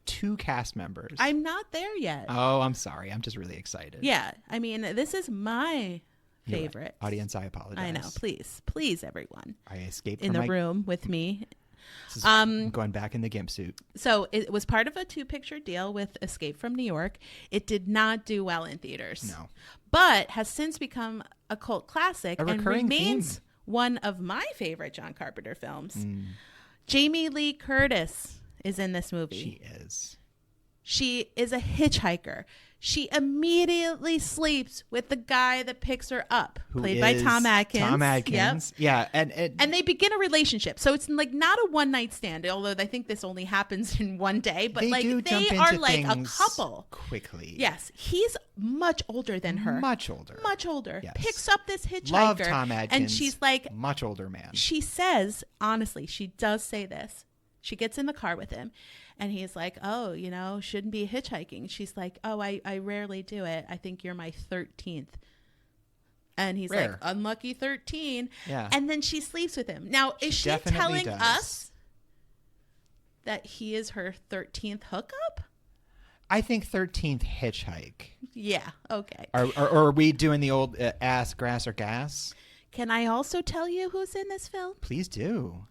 2 cast members. I'm not there yet. Oh, I'm sorry. I'm just really excited. Yeah. I mean, this is my favorite. Right. Audience, I apologize. I know. Please, everyone. I escaped in the room with me. Going back in the gimp suit. So it was part of a 2-picture deal with Escape from New York. It did not do well in theaters. No. But has since become a cult classic and remains theme. One of my favorite John Carpenter films. Jamie Lee Curtis is in this movie. She is. She is a hitchhiker. She immediately sleeps with the guy that picks her up, played by Tom Atkins. Tom Atkins. Yep. Yeah. And they begin a relationship. So it's like not a one night stand, although I think this only happens in one day. But they are like a couple. Quickly. Yes. He's much older than her. Much older. Yes. Picks up this hitchhiker. Love Tom Atkins. And she's like. Much older man. She says, honestly, she does say this. She gets in the car with him. And he's like, oh, shouldn't be hitchhiking. She's like, oh, I rarely do it. I think you're my 13th. And he's like, unlucky 13. Yeah. And then she sleeps with him. Now, is she telling us that he is her 13th hookup? I think 13th hitchhike. Yeah. Okay. Are we doing the old ass, grass, or gas? Can I also tell you who's in this film? Please do.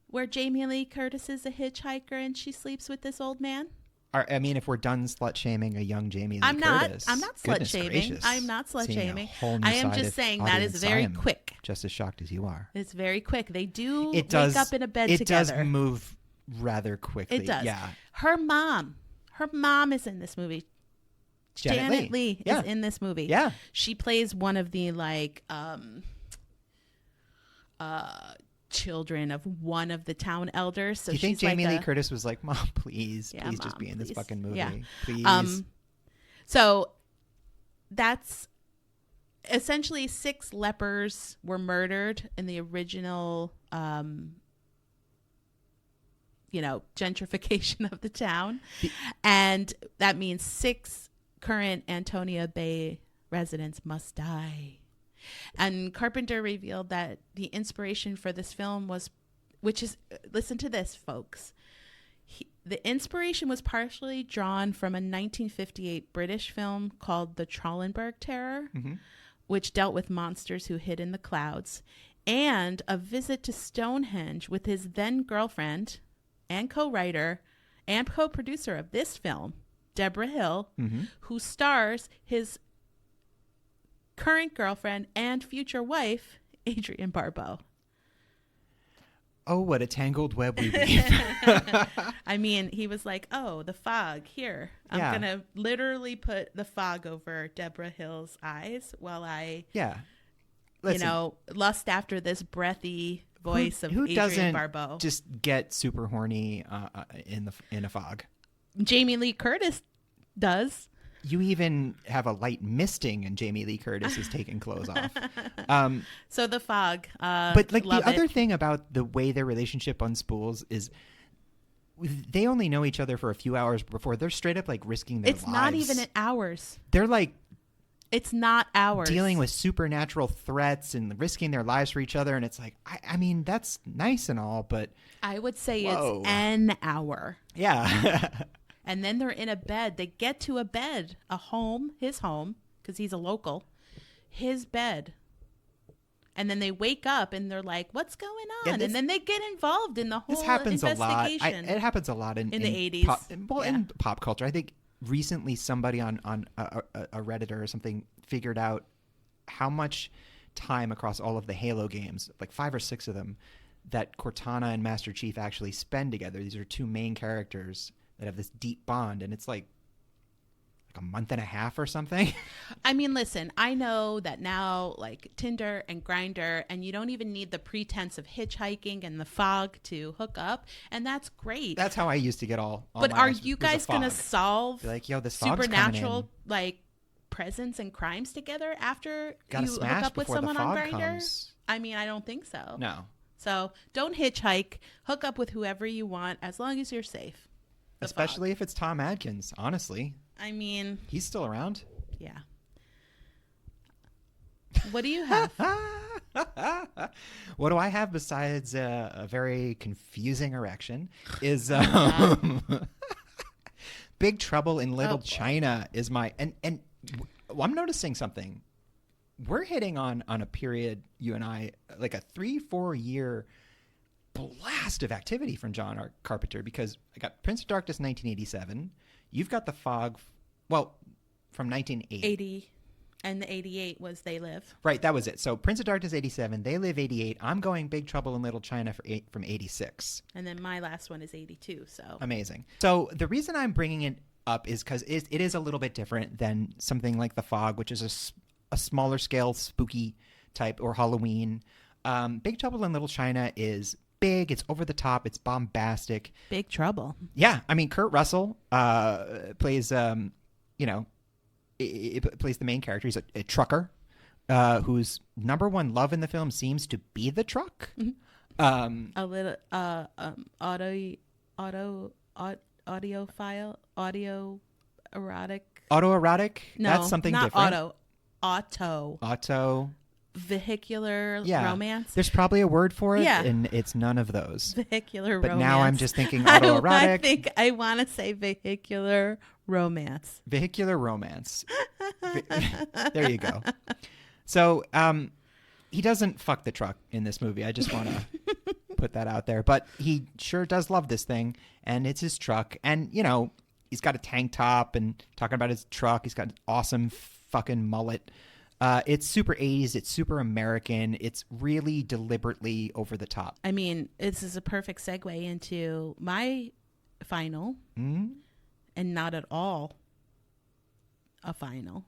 Where Jamie Lee Curtis is a hitchhiker and she sleeps with this old man? I mean, if we're done slut-shaming a young Jamie Lee Curtis. I'm not slut-shaming. I'm not slut-shaming. I am just saying that is very quick. Just as shocked as you are. It's very quick. They do wake up in a bed together. It does move rather quickly. It does. Yeah. Her mom is in this movie. Janet Leigh is in this movie. Yeah. She plays one of the children of one of the town elders. So do you think Jamie Lee Curtis was like, Mom, please Mom, just be in this fucking movie, yeah. please? So that's essentially 6 lepers were murdered in the original, gentrification of the town, and that means 6 current Antonia Bay residents must die. And Carpenter revealed that the inspiration for this film listen to this, folks. The inspiration was partially drawn from a 1958 British film called The Trollenberg Terror, which dealt with monsters who hid in the clouds, and a visit to Stonehenge with his then girlfriend and co-writer and co-producer of this film, Deborah Hill, who stars his current girlfriend and future wife, Adrienne Barbeau. Oh, what a tangled web we weave. I mean, he was like, oh, the fog here. I'm going to literally put the fog over Deborah Hill's eyes while I, lust after this breathy voice of Adrienne Barbeau. Just get super horny in a fog. Jamie Lee Curtis does. You even have a light misting, and Jamie Lee Curtis is taking clothes off. So the fog. But the other thing about the way their relationship unspools is they only know each other for a few hours before they're straight up like risking their lives. It's not even hours. They're like, it's not hours. Dealing with supernatural threats and risking their lives for each other, and it's like, I mean, that's nice and all, but I would say it's an hour. Yeah. And then they're in a bed. They get to a bed, his home, because he's a local, his bed. And then they wake up and they're like, what's going on? And then they get involved in the whole investigation. It happens a lot in the 80s. In pop culture. I think recently somebody on a Redditor or something figured out how much time across all of the Halo games, like 5 or 6 of them, that Cortana and Master Chief actually spend together. These are 2 main characters that have this deep bond, and it's like a month and a half or something. I mean, listen, I know that now, like Tinder and Grindr, and you don't even need the pretense of hitchhiking and the fog to hook up, and that's great. That's how I used to get all but are you guys going to solve like, yo, this supernatural like presence and crimes together after you hook up with someone on Grindr? I mean, I don't think so. No. So don't hitchhike. Hook up with whoever you want as long as you're safe. Especially if it's Tom Atkins, honestly. I mean, he's still around. Yeah. What do you have? What do I have besides a very confusing erection is Big Trouble in Little China is my and I'm noticing something. We're hitting on a period, you and I, like a 3-4 year blast of activity from John Carpenter, because I got Prince of Darkness 1987. You've got The Fog, from 1980. And the 88 was They Live. Right, that was it. So Prince of Darkness 87, They Live 88. I'm going Big Trouble in Little China from 86. And then my last one is 82. So amazing. So the reason I'm bringing it up is because it is a little bit different than something like The Fog, which is a smaller scale spooky type, or Halloween. Big Trouble in Little China is big. It's over the top. It's bombastic. Big Trouble. Yeah, I mean, Kurt Russell plays plays the main character. He's a trucker whose number one love in the film seems to be the truck. A little autoerotic. No, that's something not different. Auto vehicular romance. There's probably a word for it, yeah. and it's none of those. Vehicular but romance. Now I'm just thinking autoerotic. I think I want to say vehicular romance. Vehicular romance. There you go. So he doesn't fuck the truck in this movie. I just want to put that out there. But he sure does love this thing, and it's his truck. And, he's got a tank top and talking about his truck. He's got an awesome fucking mullet. It's super 80s. It's super American. It's really deliberately over the top. I mean, this is a perfect segue into my final, and not at all a final.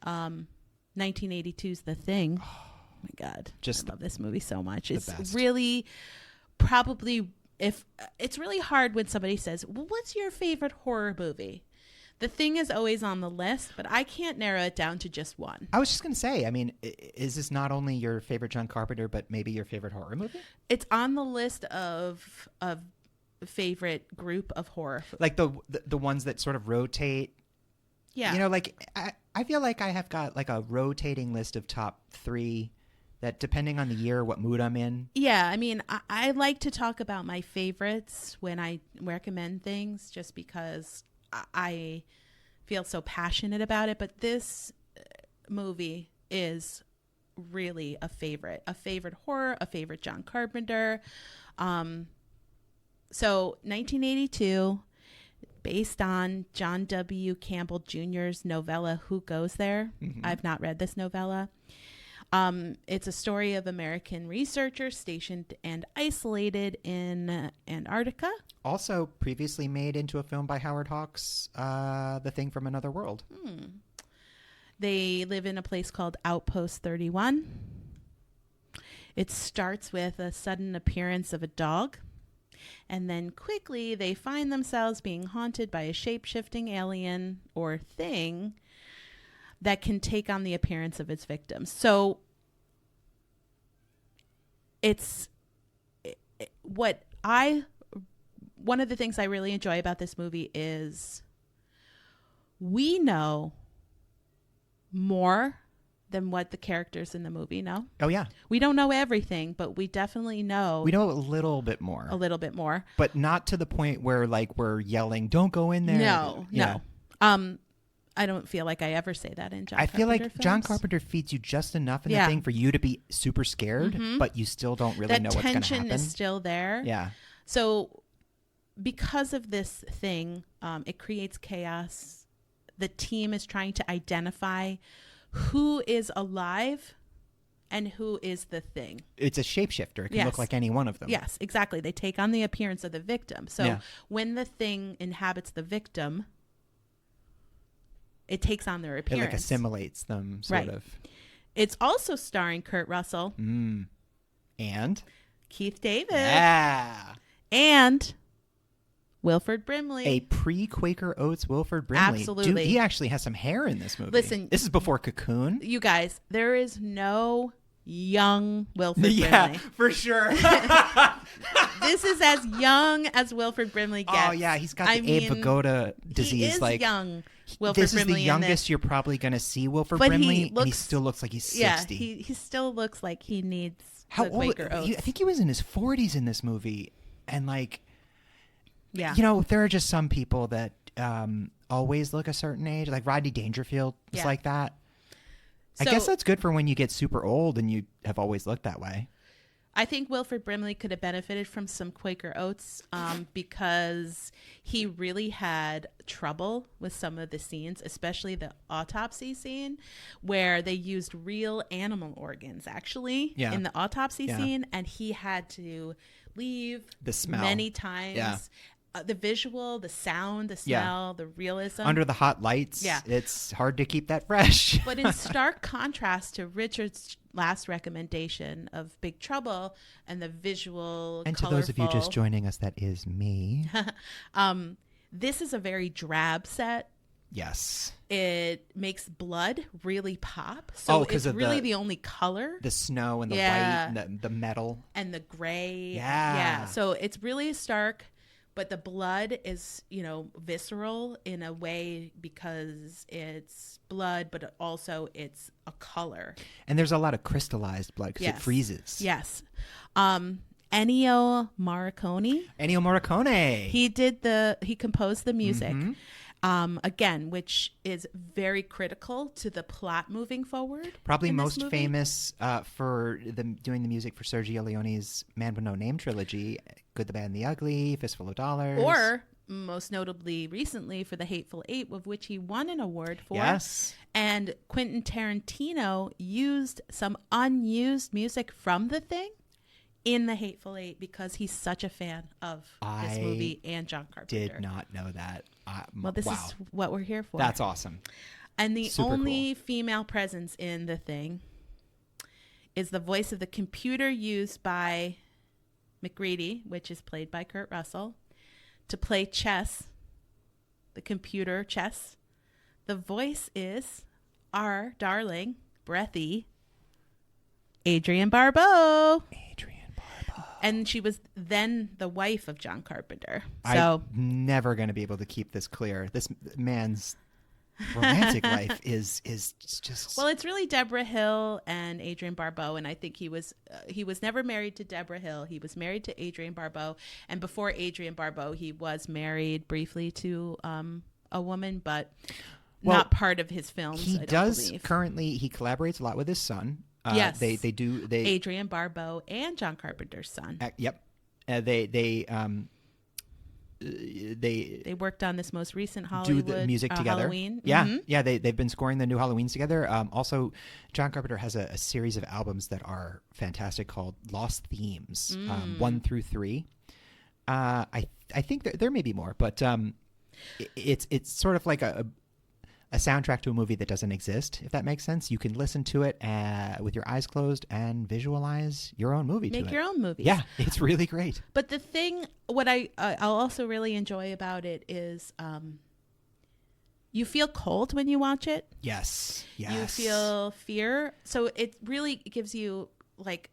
1982's The Thing. Oh my God. I love this movie so much. It's best. Really probably, if it's really hard when somebody says, well, what's your favorite horror movie? The Thing is always on the list, but I can't narrow it down to just one. I was just going to say, I mean, is this not only your favorite John Carpenter, but maybe your favorite horror movie? It's on the list of favorite group of horror. Like the ones that sort of rotate. Yeah. I feel like I have got like a rotating list of top 3 that, depending on the year, what mood I'm in. Yeah. I mean, I like to talk about my favorites when I recommend things, just because I feel so passionate about it. But this movie is really a favorite horror, a favorite John Carpenter. So 1982, based on John W. Campbell Jr.'s novella, Who Goes There? Mm-hmm. I've not read this novella. It's a story of American researchers stationed and isolated in Antarctica. Also previously made into a film by Howard Hawks, The Thing from Another World. They live in a place called Outpost 31. It starts with a sudden appearance of a dog, and then quickly they find themselves being haunted by a shape-shifting alien or thing that can take on the appearance of its victims. So one of the things I really enjoy about this movie is we know more than what the characters in the movie know. Oh, yeah. We don't know everything, but we definitely know. We know a little bit more. But not to the point where, like, we're yelling, don't go in there. No. I don't feel like I ever say that in John Carpenter feel like films. John Carpenter feeds you just enough in the thing for you to be super scared, but you still don't really know what's going to happen. That tension is still there. Yeah. So because of this thing, it creates chaos. The team is trying to identify who is alive and who is the thing. It's a shapeshifter. It can look like any one of them. Yes, exactly. They take on the appearance of the victim. So when the thing inhabits the victim, it takes on their appearance. It like assimilates them, sort of. It's also starring Kurt Russell. And? Keith David. Yeah. And Wilford Brimley. A pre-Quaker Oats Wilford Brimley. Absolutely. Dude, he actually has some hair in this movie. Listen. This is before Cocoon. You guys, there is no young Wilford Brimley. Yeah, for sure. This is as young as Wilford Brimley gets. Oh, yeah. He's got the Abe Vigoda disease. He is like young Wilford this Brimley. This is the youngest you're probably going to see Wilford Brimley, and he still looks like he's 60. Yeah, he still looks like he needs How the old? Quaker Oats. I think he was in his 40s in this movie. And, like, yeah, there are just some people that always look a certain age. Like Rodney Dangerfield is like that. So, I guess that's good for when you get super old and you have always looked that way. I think Wilford Brimley could have benefited from some Quaker Oats because he really had trouble with some of the scenes, especially the autopsy scene where they used real animal organs actually in the autopsy scene, and he had to leave the smell many times. the visual, the sound, the smell, the realism. Under the hot lights, it's hard to keep that fresh. But in stark contrast to Richard's last recommendation of Big Trouble and the visual, and colorful, to those of you just joining us, that is me. This is a very drab set. Yes. It makes blood really pop. So it's really the only color. The snow and the white and the metal. And the gray. Yeah. So it's really stark, but the blood is, visceral in a way because it's blood, but also it's a color. And there's a lot of crystallized blood because it freezes. Yes. Ennio Morricone. He composed the music. Mm-hmm. Again, which is very critical to the plot moving forward. Probably most famous for doing the music for Sergio Leone's Man with No Name trilogy, Good, the Bad, and the Ugly, Fistful of Dollars. Or most notably recently for The Hateful Eight, of which he won an award for. Yes. And Quentin Tarantino used some unused music from The Thing in The Hateful Eight because he's such a fan of this movie and John Carpenter. Did not know that. Well, this is what we're here for. That's awesome. And the only female presence in The Thing is the voice of the computer used by McReady, which is played by Kurt Russell, to play chess, the computer chess. The voice is our darling, breathy, Adrienne Barbeau. And she was then the wife of John Carpenter. So I'm never going to be able to keep this clear. This man's romantic life is just... Well, it's really Deborah Hill and Adrienne Barbeau, and I think he was never married to Deborah Hill. He was married to Adrienne Barbeau, and before Adrienne Barbeau, he was married briefly to a woman, but not part of his films. He does currently. He collaborates a lot with his son. Yes, they do. Adrienne Barbeau and John Carpenter's son. Yep, they worked on this most recent Hollywood do the music together. Halloween. Yeah, mm-hmm. Yeah. They've been scoring the new Halloweens together. Also, John Carpenter has a series of albums that are fantastic called Lost Themes, 1 through 3. I think there may be more, but it's sort of like a soundtrack to a movie that doesn't exist, if that makes sense. You can listen to it with your eyes closed and visualize your own movie. Make your own movies. Yeah, it's really great. But the thing, what I'll also really enjoy about it is you feel cold when you watch it. Yes. You feel fear. So it really gives you like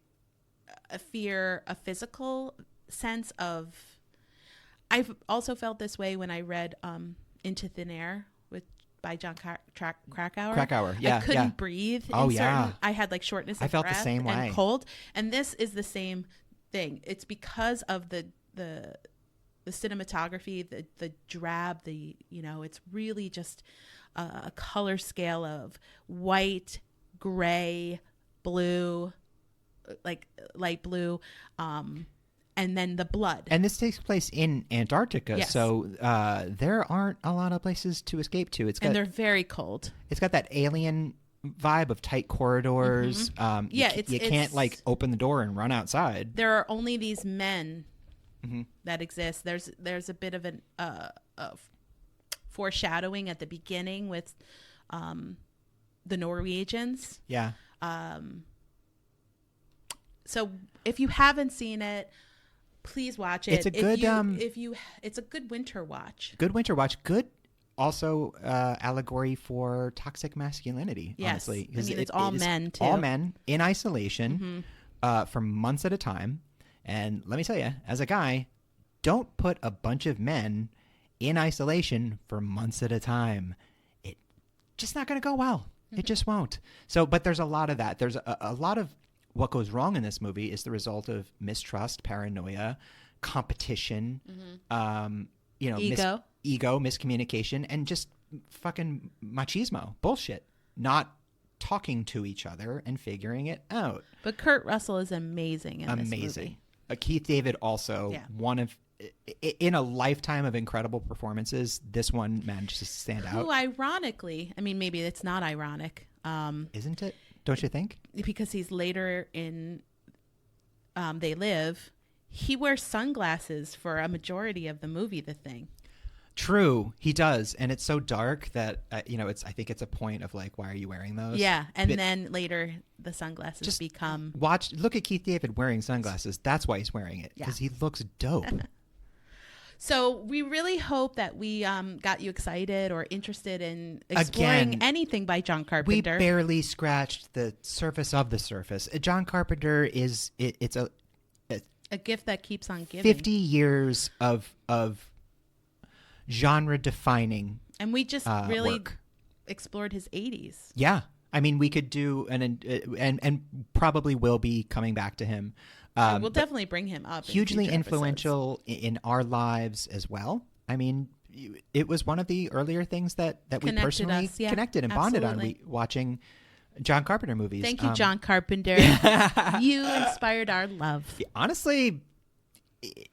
a physical sense of... I've also felt this way when I read Into Thin Air by John Krakauer. Krakauer, yeah. I couldn't breathe. I had like shortness of breath. I felt the same way. And cold. And this is the same thing. It's because of the cinematography, the drab, it's really just a color scale of white, gray, blue, like light blue, and then the blood. And this takes place in Antarctica, yes. So there aren't a lot of places to escape to. And they're very cold. It's got that alien vibe of tight corridors. Mm-hmm. You can't like open the door and run outside. There are only these men that exist. There's a bit of an foreshadowing at the beginning with the Norwegians. Yeah. So if you haven't seen it, please watch it. It's a good it's a good winter watch. Good winter watch. Good also allegory for toxic masculinity, yes. Honestly. I mean, it's all men too. All men in isolation for months at a time. And let me tell you, as a guy, don't put a bunch of men in isolation for months at a time. It's just not going to go well. It just won't. So, but there's a lot of that. There's a lot of what goes wrong in this movie is the result of mistrust, paranoia, competition, ego, miscommunication, and just fucking machismo, bullshit. Not talking to each other and figuring it out. But Kurt Russell is amazing in this movie. Keith David also one of, in a lifetime of incredible performances, this one managed to stand out. Who ironically, I mean, maybe it's not ironic. Isn't it? Don't you think? Because he's later in They Live, he wears sunglasses for a majority of the movie, The Thing. True, he does, and it's so dark that I think it's a point of like, why are you wearing those? Yeah, and then later the sunglasses become. Look at Keith David wearing sunglasses. That's why he's wearing it, because he looks dope. So we really hope that we got you excited or interested in exploring anything by John Carpenter. We barely scratched the surface of the surface. John Carpenter it's a gift that keeps on giving. 50 years of genre defining, and we just really work. Explored his 80s. Yeah, I mean, we could do and probably will be coming back to him. We'll definitely bring him up. Hugely influential in our lives as well. I mean, it was one of the earlier things that we personally connected and bonded on. Watching John Carpenter movies. Thank you, John Carpenter. You inspired our love. Honestly,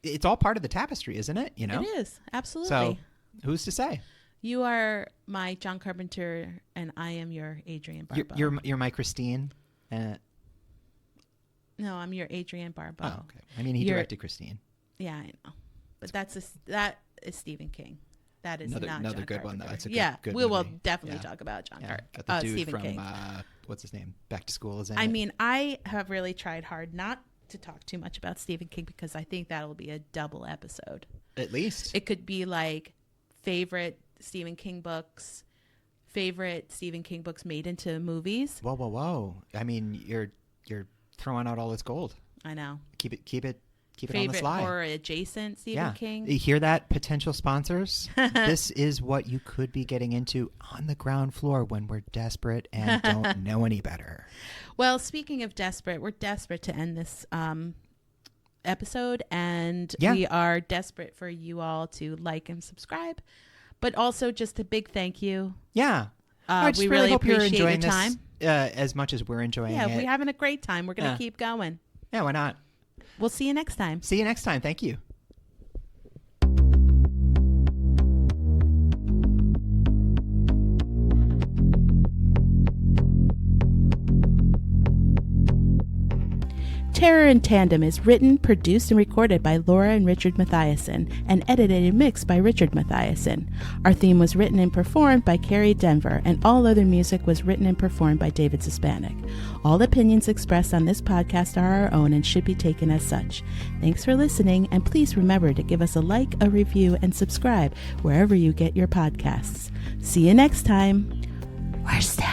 it's all part of the tapestry, isn't it? You know, it is, absolutely. So who's to say? You are my John Carpenter, and I am your Adrienne Barbeau. You're my Christine. No, I'm your Adrienne Barbeau. Oh, okay. I mean, he directed Christine. Yeah, I know, but that is Stephen King. That is not another John good Carpenter. one though. It's a good we will definitely talk about got the dude Stephen from King. What's his name? Back to School is in I it. mean, I have really tried hard not to talk too much about Stephen King because I think that'll be a double episode. At least it could be like favorite Stephen King books, favorite Stephen King books made into movies. Whoa! I mean, you're throwing out all this gold. I know. Keep it favorite on the slide. Horror adjacent Stephen King. You hear that, potential sponsors? This is what you could be getting into on the ground floor when we're desperate and don't know any better. Well, speaking of desperate, we're desperate to end this episode, and we are desperate for you all to like and subscribe, but also just a big thank you. Yeah. I just we really hope you're appreciate enjoying your time. this as much as we're enjoying it. Yeah, we're having a great time. We're going to keep going. Yeah, why not? We'll see you next time. See you next time. Thank you. Terror in Tandem is written, produced, and recorded by Laura and Richard Mathiasen, and edited and mixed by Richard Mathiasen. Our theme was written and performed by Carrie Denver, and all other music was written and performed by David Suspanic. All opinions expressed on this podcast are our own and should be taken as such. Thanks for listening, and please remember to give us a like, a review, and subscribe wherever you get your podcasts. See you next time. We're still